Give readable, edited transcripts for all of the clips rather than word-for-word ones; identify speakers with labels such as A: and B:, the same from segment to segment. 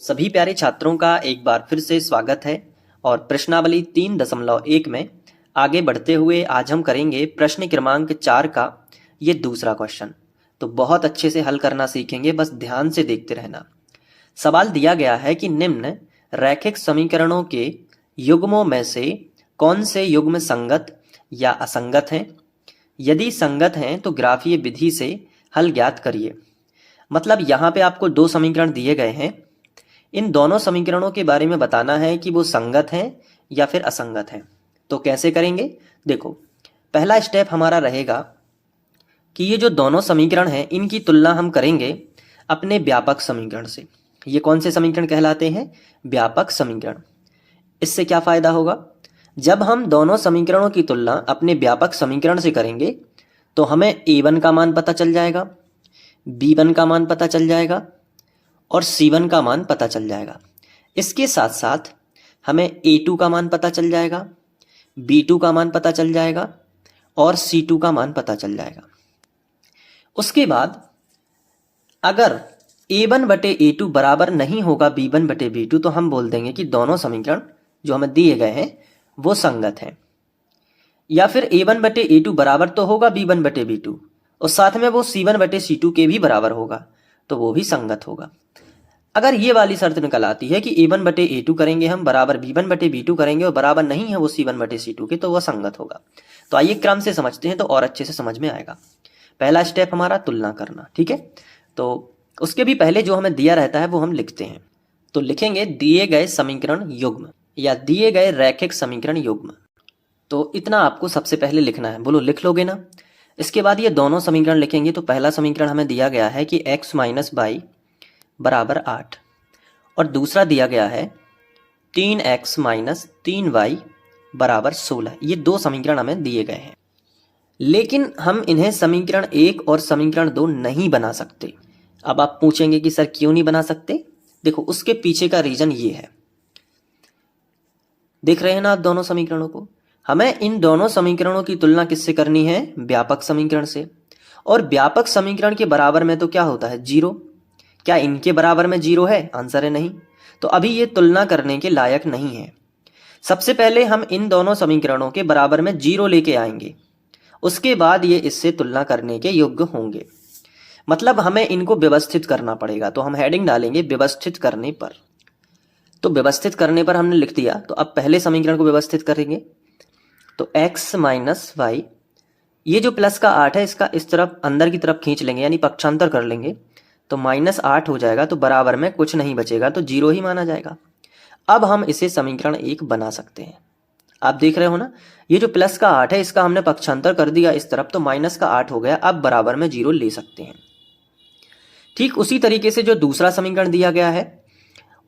A: सभी प्यारे छात्रों का एक बार फिर से स्वागत है और प्रश्नावली 3.1 में आगे बढ़ते हुए आज हम करेंगे प्रश्न क्रमांक 4 का ये दूसरा क्वेश्चन। तो बहुत अच्छे से हल करना सीखेंगे, बस ध्यान से देखते रहना। सवाल दिया गया है कि निम्न रैखिक समीकरणों के युग्मों में से कौन से युग्म संगत या असंगत हैं। यदि संगत हैं तो ग्राफीय विधि से हल ज्ञात करिए। मतलब यहाँ पे आपको दो समीकरण दिए गए हैं, इन दोनों समीकरणों के बारे में बताना है कि वो संगत हैं या फिर असंगत हैं। तो कैसे करेंगे, देखो पहला स्टेप हमारा रहेगा कि ये जो दोनों समीकरण हैं इनकी तुलना हम करेंगे अपने व्यापक समीकरण से। ये कौन से समीकरण कहलाते हैं? व्यापक समीकरण। इससे क्या फायदा होगा, जब हम दोनों समीकरणों की तुलना अपने व्यापक समीकरण से करेंगे तो हमें a1 का मान पता चल जाएगा, b1 का मान पता चल जाएगा और c1 का मान पता चल जाएगा। इसके साथ साथ हमें a2 का मान पता चल जाएगा, b2 का मान पता चल जाएगा और c2 का मान पता चल जाएगा। उसके बाद अगर a1 बटे a2 बराबर नहीं होगा b1 बटे b2 तो हम बोल देंगे कि दोनों समीकरण जो हमें दिए गए हैं वो संगत हैं। या फिर a1 बटे a2 बराबर तो होगा b1 बटे b2 और साथ में वो c1 बटे c2 के भी बराबर होगा तो वो भी संगत होगा। अगर ये वाली शर्त निकल आती है कि a1 बटे a2 करेंगे हम बराबर b1 बटे b2 करेंगे और बराबर नहीं है वो c1 बटे c2 के, तो वह संगत होगा। तो आइए क्रम से समझते हैं तो और अच्छे से समझ में आएगा। पहला स्टेप हमारा तुलना करना, ठीक है। तो उसके भी पहले जो हमें दिया रहता है वो हम लिखते हैं। तो लिखेंगे दिए गए समीकरण युग्म या दिए गए रैखिक समीकरण युग्म। तो इतना आपको सबसे पहले लिखना है, बोलो लिख लोगे ना। इसके बाद ये दोनों समीकरण लिखेंगे। तो पहला समीकरण हमें दिया गया है कि x माइनस वाई बराबर 8 और दूसरा दिया गया है 3x माइनस 3y बराबर 16। ये दो समीकरण हमें दिए गए हैं, लेकिन हम इन्हें समीकरण 1 और समीकरण 2 नहीं बना सकते। अब आप पूछेंगे कि सर क्यों नहीं बना सकते? देखो उसके पीछे का रीजन ये है, देख रहे हैं ना आप दोनों समीकरणों को। हमें इन दोनों समीकरणों की तुलना किससे करनी है? व्यापक समीकरण से। और व्यापक समीकरण के बराबर में तो क्या होता है? 0। क्या इनके बराबर में 0 है? आंसर है नहीं। तो अभी ये तुलना करने के लायक नहीं है। सबसे पहले हम इन दोनों समीकरणों के बराबर में 0 लेके आएंगे, उसके बाद ये इससे तुलना करने के योग्य होंगे। मतलब हमें इनको व्यवस्थित करना पड़ेगा। तो हम हेडिंग डालेंगे व्यवस्थित करने पर। तो व्यवस्थित करने पर हमने लिख दिया। तो अब पहले समीकरण को व्यवस्थित करेंगे। तो x माइनस वाई, ये जो प्लस का 8 है इसका इस तरफ अंदर की तरफ खींच लेंगे यानी पक्षांतर कर लेंगे तो -8 हो जाएगा। तो बराबर में कुछ नहीं बचेगा तो 0 ही माना जाएगा। अब हम इसे समीकरण 1 बना सकते हैं। आप देख रहे हो ना, ये जो प्लस का 8 है इसका हमने पक्षांतर कर दिया इस तरफ तो -8 हो गया। अब बराबर में 0 ले सकते हैं। ठीक उसी तरीके से जो दूसरा समीकरण दिया गया है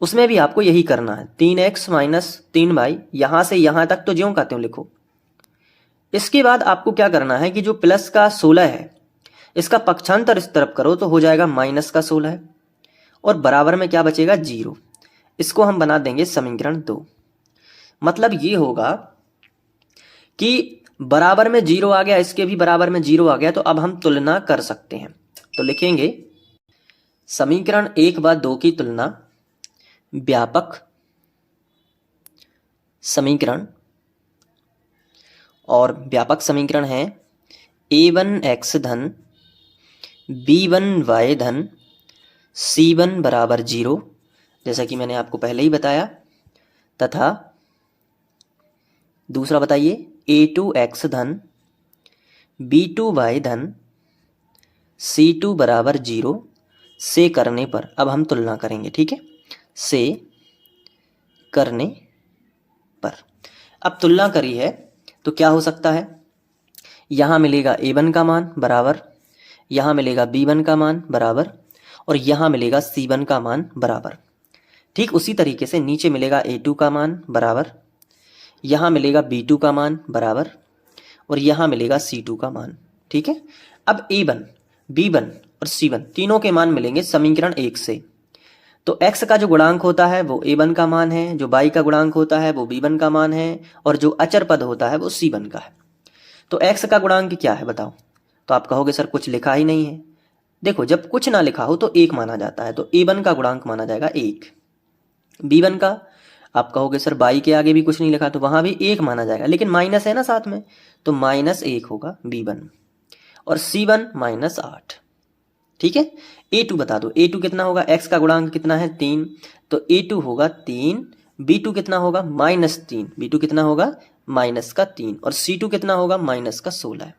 A: उसमें भी आपको यही करना है। 3x माइनस 3y, यहां से यहां तक तो ज्यों का त्यों लिखो। इसके बाद आपको क्या करना है कि जो प्लस का 16 है इसका पक्षांतर इस तरफ करो तो हो जाएगा -16 और बराबर में क्या बचेगा? 0। इसको हम बना देंगे समीकरण 2। मतलब ये होगा कि बराबर में 0 आ गया, इसके भी बराबर में 0 आ गया, तो अब हम तुलना कर सकते हैं। तो लिखेंगे समीकरण 1 व 2 की तुलना व्यापक समीकरण, और व्यापक समीकरण है a1x धन b1y धन c1 बराबर 0, जैसा कि मैंने आपको पहले ही बताया। तथा दूसरा बताइए a2x धन b2y धन c2 बराबर 0 से करने पर। अब हम तुलना करेंगे, ठीक है, से करने पर। अब तुलना करी है तो क्या हो सकता है? यहाँ मिलेगा a1 का मान बराबर, यहाँ मिलेगा b1 का मान बराबर और यहाँ मिलेगा c1 का मान बराबर। ठीक उसी तरीके से नीचे मिलेगा a2 का मान बराबर, यहाँ मिलेगा b2 का मान बराबर और यहाँ मिलेगा c2 का मान। ठीक है, अब a1, b1 और c1 तीनों के मान मिलेंगे समीकरण 1 से। तो x का जो गुणांक होता है वो a1 का मान है, जो y का गुणांक होता है वो b1 का मान है और जो अचर पद होता है वो c1 का है। तो x का गुणांक क्या है बताओ? तो आप कहोगे सर कुछ लिखा ही नहीं है। देखो जब कुछ ना लिखा हो तो 1 माना जाता है, तो a1 का गुणांक माना जाएगा 1। B1 का आप कहोगे सर बाई के आगे भी कुछ नहीं लिखा, तो वहां भी 1 माना जाएगा, लेकिन माइनस है ना साथ में, तो -1 होगा B1। और C1 -8। ठीक है। A2 बता दो, A2 कितना होगा, x का गुणांक कितना है 3, तो A2 होगा 3। B2 कितना होगा -3, B2 कितना होगा -3, और C2 कितना होगा -16।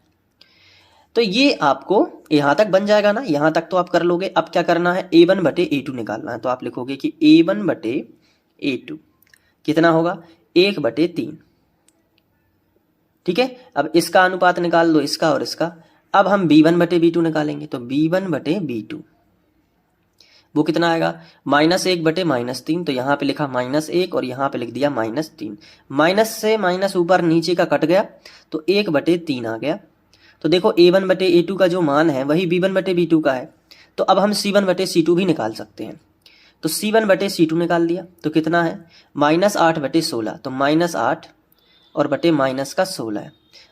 A: तो ये आपको यहां तक बन जाएगा ना, यहां तक तो आप कर लोगे। अब क्या करना है, A1 बटे A2 निकालना है, तो आप लिखोगे कि A1 बटे A2 कितना होगा 1 बटे 3। ठीक है। अब इसका अनुपात निकाल दो, इसका और इसका। अब हम B1 बटे B2 निकालेंगे, तो B1 बटे B2 वो कितना आएगा, -1 बटे -3, तो यहाँ पे लिखा -1 और यहाँ पे लिख दिया -3। माइनस से माइनस ऊपर नीचे का कट गया, तो 1 बटे 3 आ गया। तो देखो A1 बटे A2 का जो मान है वही B1 बटे B2 का है। तो अब हम C1 बटे C2 भी निकाल सकते हैं, तो C1 बटे C2 निकाल दिया, तो कितना है -8 बटे 16, तो -8 और बटे माइनस का 16 है।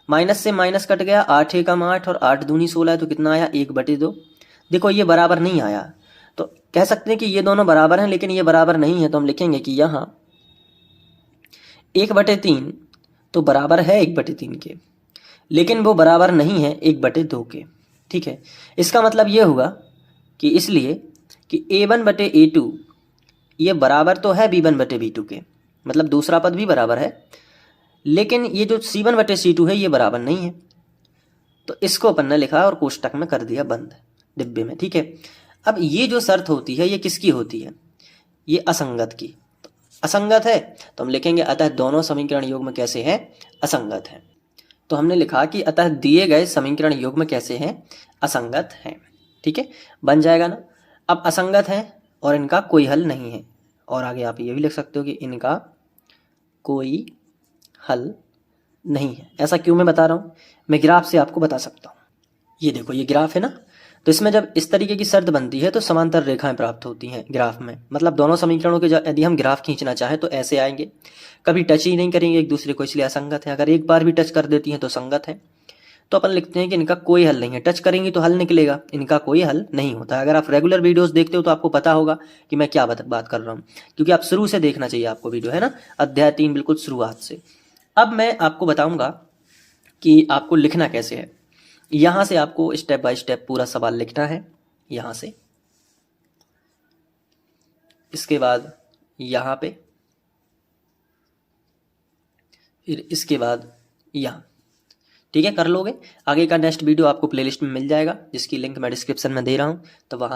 A: माइनस से माइनस कट गया, 8 एकम 8 और 8 दूनी 16 है, तो कितना आया 1 बटे 2। देखो ये बराबर नहीं आया, तो कह सकते हैं कि ये दोनों बराबर हैं, लेकिन ये बराबर नहीं है, तो हम लिखेंगे कि यहाँ 1 बटे 3 तो बराबर है 1 बटे 3 के, लेकिन वो बराबर नहीं है 1 बटे 2 के। ठीक है। इसका मतलब ये हुआ कि इसलिए कि A1 बटे A2 ये बराबर तो है B1 बटे B2 के, मतलब दूसरा पद भी बराबर है, लेकिन ये जो C1 बटे C2 है ये बराबर नहीं है। तो इसको अपन ने लिखा और कोष्टक में कर दिया बंद डिब्बे में। ठीक है। अब ये जो शर्त होती है ये किसकी होती है, ये असंगत की। तो असंगत है तो हम लिखेंगे अतः दोनों समीकरण युग्म कैसे हैं, असंगत है। तो हमने लिखा कि अतः दिए गए समीकरण युग्म कैसे हैं, असंगत हैं। ठीक है, बन जाएगा ना। अब असंगत है और इनका कोई हल नहीं है, और आगे आप ये भी लिख सकते हो कि इनका कोई हल नहीं है। ऐसा क्यों मैं बता रहा हूँ, मैं ग्राफ से आपको बता सकता हूँ। ये देखो ये ग्राफ है ना, तो इसमें जब इस तरीके की शर्त बनती है तो समांतर रेखाएं प्राप्त होती हैं ग्राफ में। मतलब दोनों समीकरणों के यदि हम ग्राफ खींचना चाहें तो ऐसे आएंगे, कभी टच ही नहीं करेंगे एक दूसरे को, इसलिए असंगत है। अगर एक बार भी टच कर देती हैं तो संगत है। तो अपन लिखते हैं कि इनका कोई हल नहीं है। टच करेंगी तो हल निकलेगा, इनका कोई हल नहीं होता। अगर आप रेगुलर वीडियोस देखते हो तो आपको पता होगा कि मैं क्या बात कर रहा हूँ, क्योंकि आप शुरू से देखना चाहिए आपको वीडियो, है ना, अध्याय 3 बिल्कुल शुरुआत से। अब मैं आपको बताऊंगा कि आपको लिखना कैसे है। यहां से आपको स्टेप बाय स्टेप पूरा सवाल लिखना है, यहां से, इसके बाद यहां पे, फिर इसके बाद यहां। ठीक है, कर लोगे। आगे का नेक्स्ट वीडियो आपको प्लेलिस्ट में मिल जाएगा, जिसकी लिंक मैं डिस्क्रिप्शन में दे रहा हूं, तो वहां से